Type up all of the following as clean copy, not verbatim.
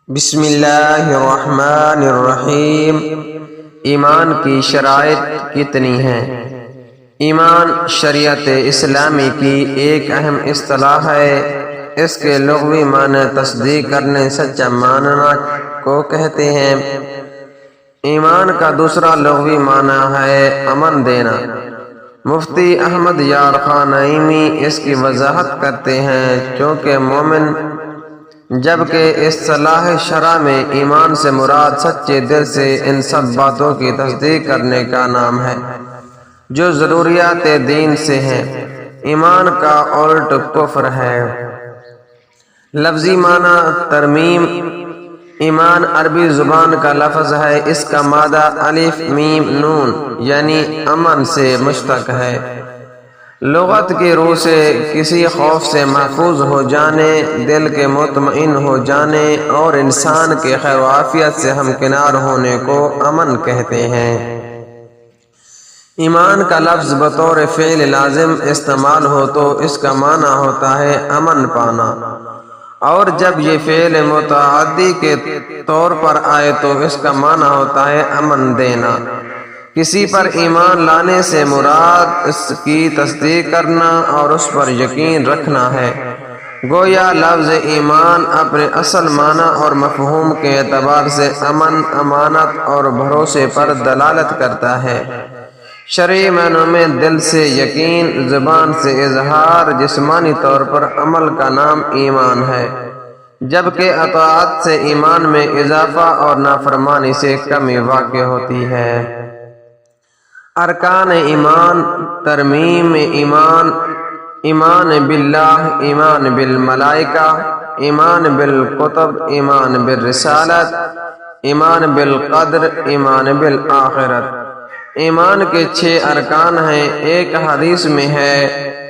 بسم اللہ الرحمن الرحیم۔ ایمان کی شرائط کتنی ہیں؟ ایمان شریعت اسلامی کی ایک اہم اصطلاح ہے۔ اس کے لغوی معنی تصدیق کرنے، سچا ماننا کو کہتے ہیں۔ ایمان کا دوسرا لغوی معنی ہے امن دینا۔ مفتی احمد یار خان نعیمی اس کی وضاحت کرتے ہیں، چونکہ مومن جبکہ اصطلاح شرع میں ایمان سے مراد سچے دل سے ان سب باتوں کی تصدیق کرنے کا نام ہے جو ضروریات دین سے ہیں۔ ایمان کا الٹ کفر ہے۔ لفظی معنی ترمیم۔ ایمان عربی زبان کا لفظ ہے، اس کا مادہ الف میم نون یعنی امن سے مشتق ہے۔ لغت کی روح سے کسی خوف سے محفوظ ہو جانے، دل کے مطمئن ہو جانے اور انسان کے خیر و عافیت سے ہمکنار ہونے کو امن کہتے ہیں۔ ایمان کا لفظ بطور فعل لازم استعمال ہو تو اس کا معنی ہوتا ہے امن پانا، اور جب یہ فعل متعدی کے طور پر آئے تو اس کا معنی ہوتا ہے امن دینا۔ کسی پر ایمان لانے سے مراد اس کی تصدیق کرنا اور اس پر یقین رکھنا ہے۔ گویا لفظ ایمان اپنے اصل معنی اور مفہوم کے اعتبار سے امن، امانت اور بھروسے پر دلالت کرتا ہے۔ شرعی معنوں میں دل سے یقین، زبان سے اظہار، جسمانی طور پر عمل کا نام ایمان ہے، جبکہ اطاعت سے ایمان میں اضافہ اور نافرمانی سے کمی واقع ہوتی ہے۔ ارکان ایمان ترمیم۔ ایمان باللہ، ایمان بالملائکہ، ایمان بالکتب، ایمان بالرسالت، ایمان بالقدر، ایمان بالآخرت۔ ایمان کے 6 ارکان ہیں۔ ایک حدیث میں ہے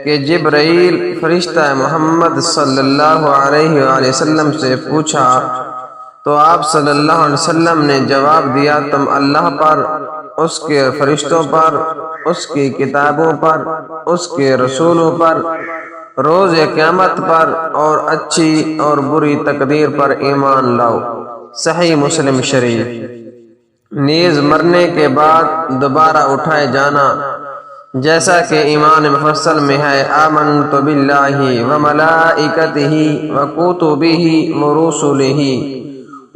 کہ جبرائیل فرشتہ محمد صلی اللہ علیہ وآلہ وسلم سے پوچھا تو آپ صلی اللہ علیہ وسلم نے جواب دیا، تم اللہ پر، اس کے فرشتوں پر، اس کی کتابوں پر، اس کے رسولوں پر، روز قیامت پر اور اچھی اور بری تقدیر پر ایمان لاؤ۔ صحیح مسلم شریف۔ نیز مرنے کے بعد دوبارہ اٹھائے جانا، جیسا کہ ایمان مفصل میں ہے، آمنت باللہ وملائکتہ وکتبہ ورسلہ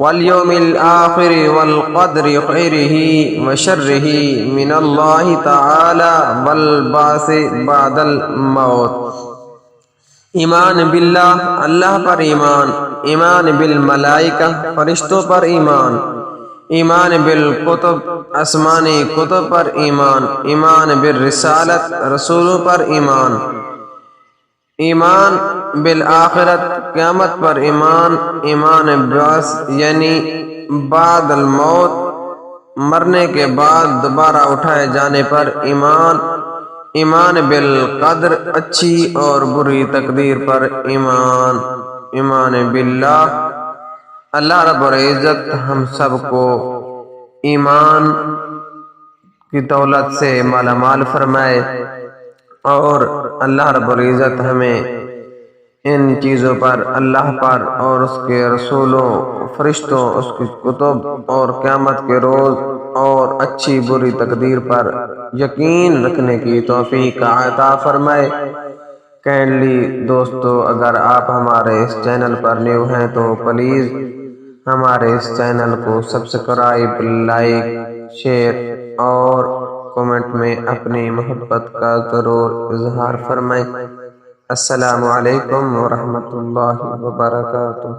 والیوم الآخر والقدر خیرہ وشرہ من اللہ تعالی والبعث بعد الموت۔ ایمان باللہ، اللہ پر ایمان۔ ایمان بالملائکہ، فرشتوں پر ایمان۔ ایمان بالکتب، آسمانی کتب پر ایمان۔ ایمان بالرسالت، رسولوں پر ایمان۔ ایمان بالآخرت، قیامت پر ایمان۔ ایمان بعث یعنی بعد الموت، مرنے کے بعد دوبارہ اٹھائے جانے پر ایمان۔ ایمان بالقدر، اچھی اور بری تقدیر پر ایمان۔ ایمان باللہ، اللہ رب العزت ہم سب کو ایمان کی دولت سے مالا مال فرمائے، اور اللہ رب العزت ہمیں ان چیزوں پر، اللہ پر اور اس کے رسولوں، فرشتوں، اس کی کتب اور قیامت کے روز اور اچھی بری تقدیر پر یقین رکھنے کی توفیق عطا فرمائے۔ کائنڈلی دوستو، اگر آپ ہمارے اس چینل پر نیو ہیں تو پلیز ہمارے اس چینل کو سبسکرائب، لائک، شیئر اور کومنٹ میں اپنی محبت کا ضرور اظہار فرمائیں۔ السلام علیکم ورحمۃ اللہ وبرکاتہ۔